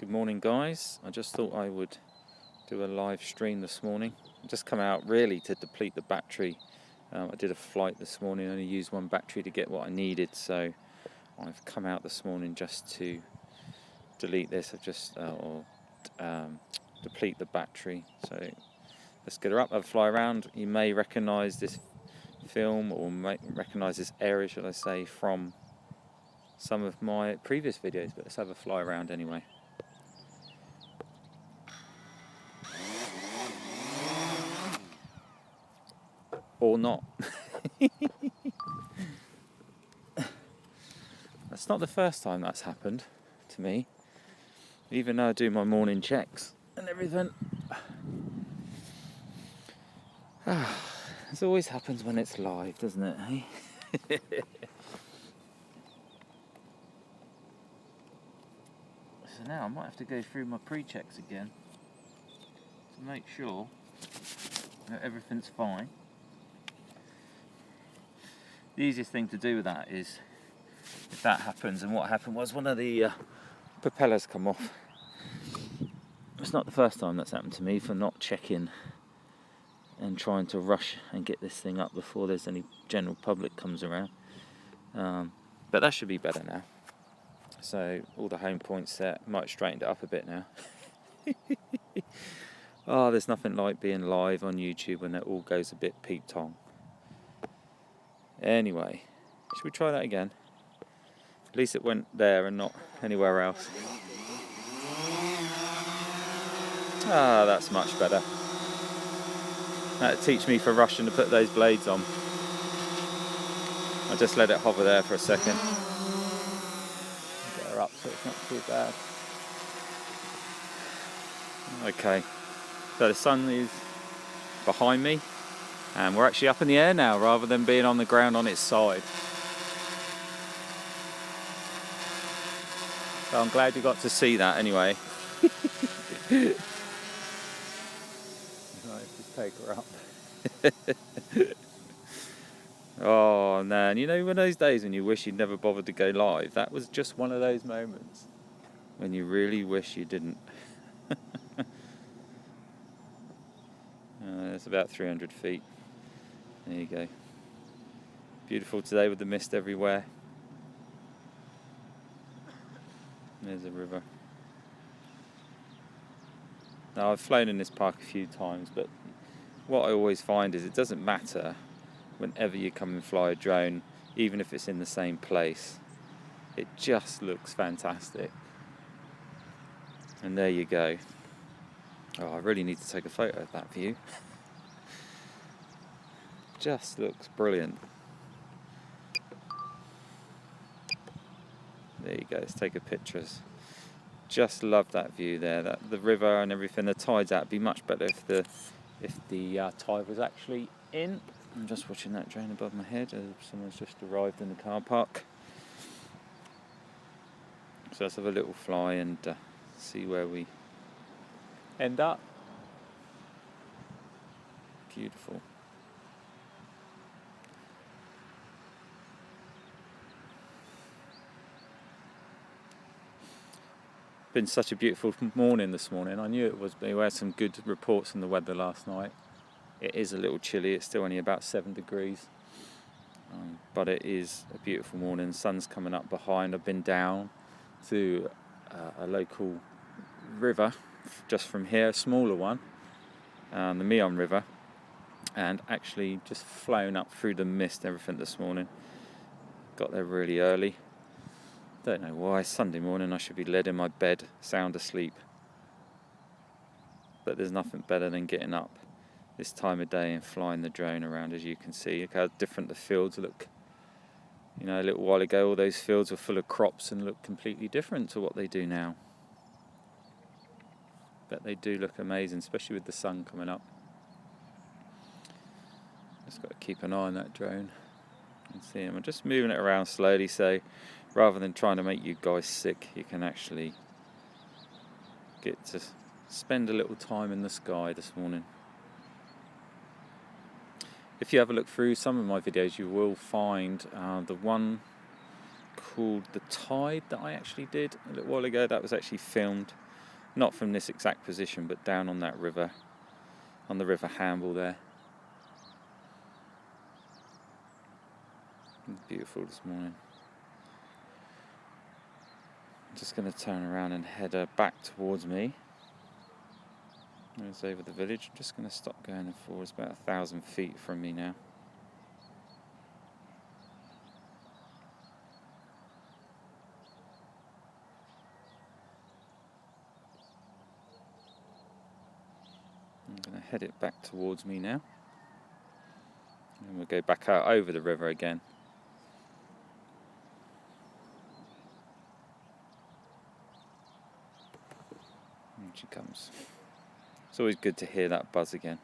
Good morning, guys. I just thought I would do a live stream this morning. I just come out really to deplete the battery. I did a flight this morning, only used one battery to get what I needed, so I've come out this morning just to delete this. I've just deplete the battery. So let's get her up, have a fly around. You may recognise this film, or may recognise this area, shall I say, from some of my previous videos, but let's have a fly around anyway. Or not. That's not the first time that's happened to me, even though I do my morning checks and everything. This always happens when it's live, doesn't it, hey? So now I might have to go through my pre-checks again to make sure that everything's fine. The easiest thing to do with that is, if that happens, and what happened was one of the propellers come off. It's not the first time that's happened to me for not checking and trying to rush and get this thing up before there's any general public comes around. But that should be better now. So all the home points set, might have straightened it up a bit now. Oh, there's nothing like being live on YouTube when it all goes a bit peep-tong. Anyway, should we try that again? At least it went there and not anywhere else. Ah, that's much better. That'll teach me for rushing to put those blades on. I just let it hover there for a second. Get her up so it's not too bad. Okay, so the sun is behind me, and we're actually up in the air now rather than being on the ground on its side. So I'm glad you got to see that anyway. Right, just take her up. Oh man, you know, one of those days when you wish you'd never bothered to go live? That was just one of those moments when you really wish you didn't. It's about 300 feet. There you go. Beautiful today with the mist everywhere. There's a river. Now, I've flown in this park a few times, but what I always find is it doesn't matter whenever you come and fly a drone, even if it's in the same place. It just looks fantastic. And there you go. Oh, I really need to take a photo of that view. Just looks brilliant. There you go, let's take a picture. Just love that view there, that the river and everything. The tide's out. It'd be much better if the tide was actually in. I'm just watching that drone above my head. Someone's just arrived in the car park. So let's have a little fly and see where we end up. Beautiful. Been such a beautiful morning this morning. I knew it was. We had some good reports on the weather last night. It is a little chilly. It's still only about 7 degrees, but it is a beautiful morning. The sun's coming up behind. I've been down to a local river just from here, a smaller one, the Meon River, and actually just flown up through the mist and everything this morning. Got there really early. Don't know why. Sunday morning I should be laid in my bed, sound asleep. But there's nothing better than getting up this time of day and flying the drone around. As you can see, look how different the fields look. You know, a little while ago all those fields were full of crops and look completely different to what they do now. But they do look amazing, especially with the sun coming up. Just got to keep an eye on that drone and see him. I'm just moving it around slowly, so rather than trying to make you guys sick, you can actually get to spend a little time in the sky this morning. If you have a look through some of my videos, you will find the one called The Tide that I actually did a little while ago. That was actually filmed not from this exact position, but down on that river, on the River Hamble there. Beautiful this morning. I'm just going to turn around and head back towards me. It's over the village. I'm just going to stop going and forward. It's about 1,000 feet from me now. I'm going to head it back towards me now. And we'll go back out over the river again. And she comes. It's always good to hear that buzz again.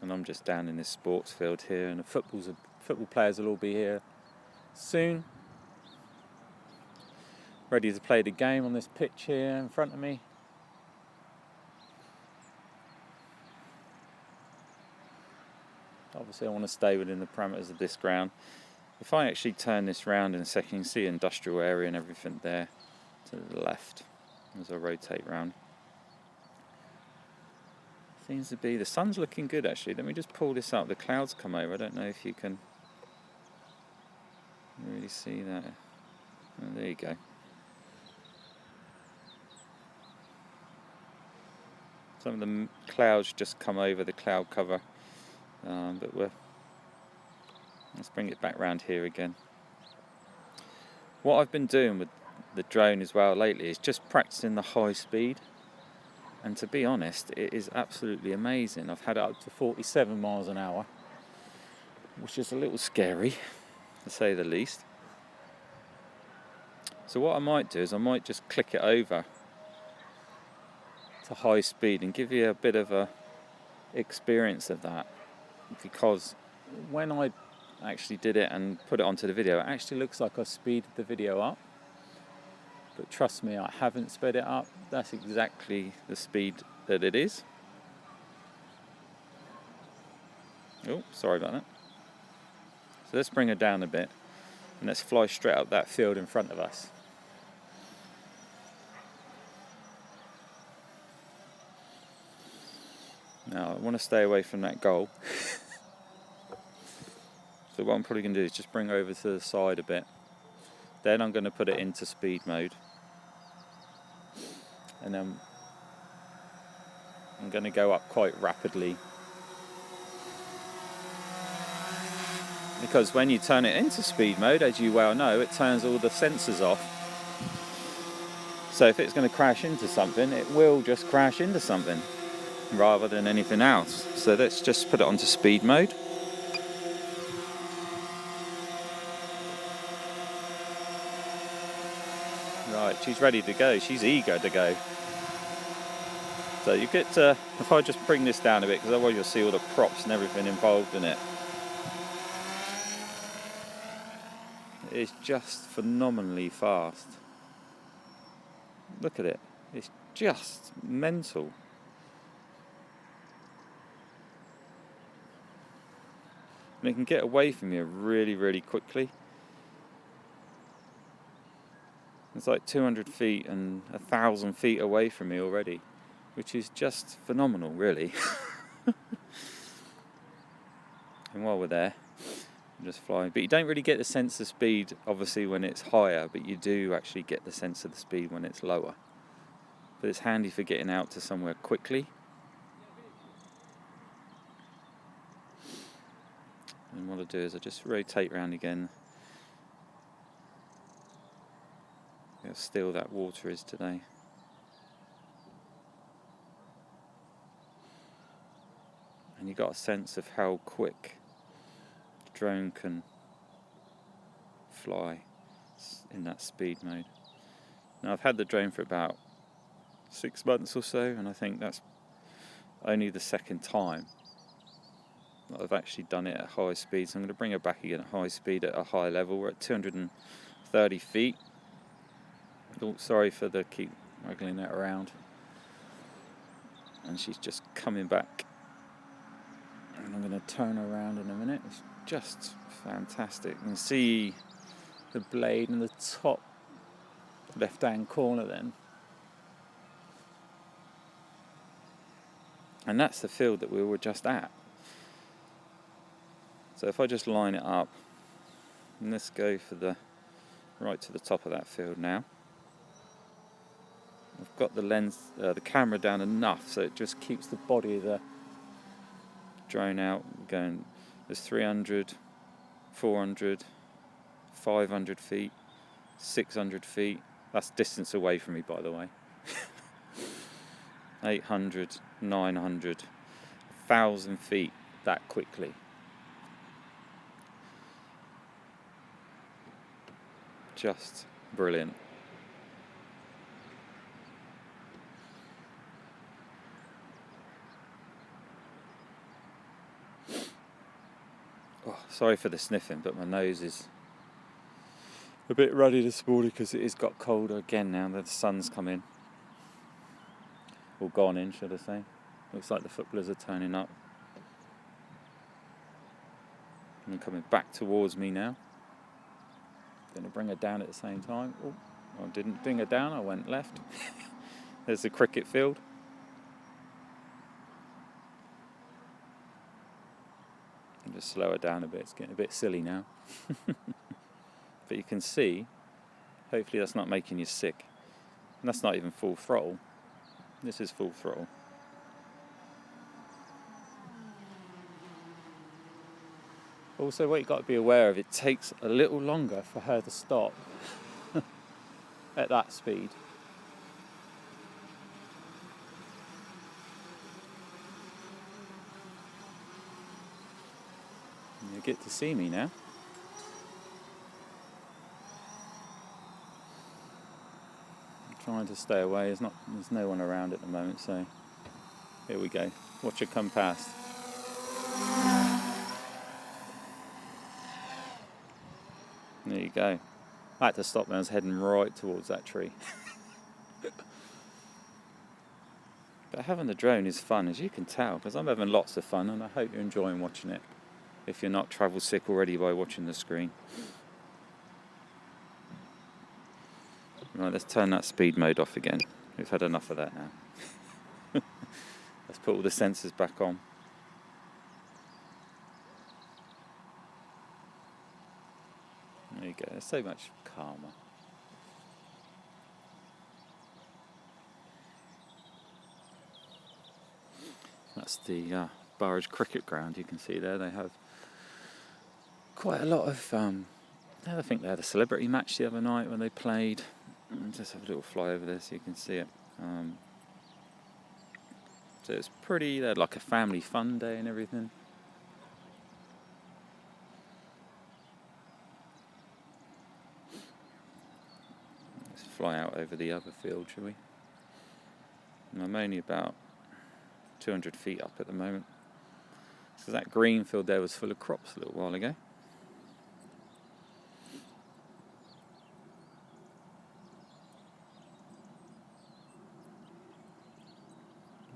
And I'm just down in this sports field here, and the football players will all be here soon, ready to play the game on this pitch here in front of me. Obviously I want to stay within the parameters of this ground. If I actually turn this round in a second, you can see industrial area and everything there to the left as I rotate round. Seems to be, the sun's looking good actually. Let me just pull this up. The clouds come over. I don't know if you can really see that. Oh, there you go. Some of the clouds just come over the cloud cover, but let's bring it back round here again. What I've been doing with the drone as well lately is just practicing the high speed, and to be honest, it is absolutely amazing. I've had it up to 47 miles an hour, which is a little scary to say the least. So what I might do is I might just click it over to high speed and give you a bit of a experience of that, because when I actually did it and put it onto the video, it actually looks like I speeded the video up, but trust me, I haven't sped it up. That's exactly the speed that it is. Oh, sorry about that. So let's bring her down a bit and let's fly straight up that field in front of us. Now I want to stay away from that goal. So what I'm probably going to do is just bring her over to the side a bit. Then I'm going to put it into speed mode. And then I'm going to go up quite rapidly. Because when you turn it into speed mode, as you well know, it turns all the sensors off. So if it's going to crash into something, it will just crash into something rather than anything else. So let's just put it onto speed mode. Right, she's ready to go. She's eager to go. So you get to, if I just bring this down a bit, because otherwise you'll see all the props and everything involved in it. It is just phenomenally fast. Look at it. It's just mental. And it can get away from you really, really quickly. It's like 200 feet and 1,000 feet away from me already, which is just phenomenal, really. And while we're there, I'm just flying. But you don't really get the sense of speed, obviously, when it's higher, but you do actually get the sense of the speed when it's lower. But it's handy for getting out to somewhere quickly. And what I'll do is I'll just rotate around again. How still that water is today. And you got a sense of how quick the drone can fly in that speed mode. Now I've had the drone for about 6 months or so, and I think that's only the second time that I've actually done it at high speed. So I'm going to bring her back again at high speed at a high level. We're at 230 feet. Oh, sorry for the keep waggling that around. And she's just coming back. And I'm going to turn her around in a minute. It's just fantastic. You can see the blade and the top left hand corner then. And that's the field that we were just at. So if I just line it up, and let's go for the right to the top of that field now. I've got the lens, the camera down enough so it just keeps the body of the drone out going. There's 300, 400, 500 feet, 600 feet. That's distance away from me, by the way. 800, 900, 1,000 feet that quickly. Just brilliant. Oh, sorry for the sniffing, but my nose is a bit ruddy this morning because it has got colder again now that the sun's come in. Or gone in, should I say. Looks like the footballers are turning up. And coming back towards me now. Going to bring her down at the same time. Oh, I didn't bring her down, I went left. There's the cricket field. And just slow her down a bit, it's getting a bit silly now. But you can see, hopefully that's not making you sick. And that's not even full throttle. This is full throttle. Also, what you've got to be aware of, it takes a little longer for her to stop at that speed. You get to see me now. I'm trying to stay away. There's no one around at the moment, so here we go. Watch her come past. There you go. I had to stop when I was heading right towards that tree. But having the drone is fun, as you can tell, because I'm having lots of fun, and I hope you're enjoying watching it. If you're not travel sick already by watching the screen. Right, let's turn that speed mode off again. We've had enough of that now. Let's put all the sensors back on. There you go, it's so much calmer. That's the Burridge cricket ground, you can see there. They have quite a lot of, I think they had a celebrity match the other night when they played. Just have a little fly over there so you can see it. So it's pretty, they had like a family fun day and everything. Let's fly out over the other field, shall we? And I'm only about 200 feet up at the moment. So that green field there was full of crops a little while ago.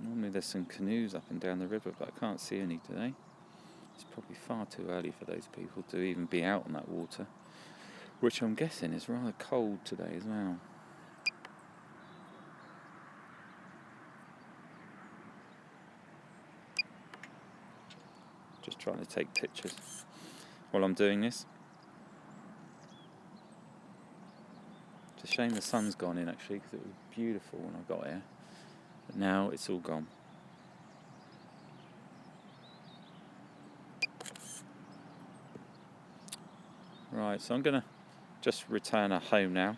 Normally there's some canoes up and down the river, but I can't see any today. It's probably far too early for those people to even be out on that water, which I'm guessing is rather cold today as well. Just trying to take pictures while I'm doing this. It's a shame the sun's gone in actually, because it was beautiful when I got here. But now it's all gone. Right, so I'm going to just return her home now.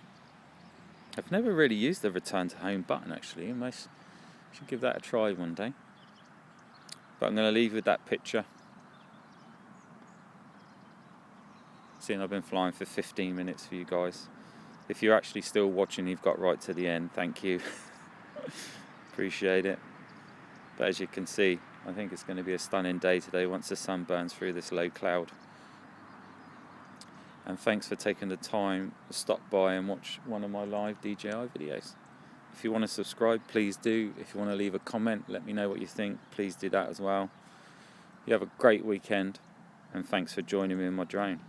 I've never really used the return to home button actually. I should give that a try one day. But I'm going to leave with that picture. Seeing I've been flying for 15 minutes for you guys. If you're actually still watching, you've got right to the end. Thank you. Appreciate it. But as you can see, I think it's going to be a stunning day today once the sun burns through this low cloud. And thanks for taking the time to stop by and watch one of my live DJI videos. If you want to subscribe, please do. If you want to leave a comment, let me know what you think. Please do that as well. You have a great weekend, and thanks for joining me in my drone.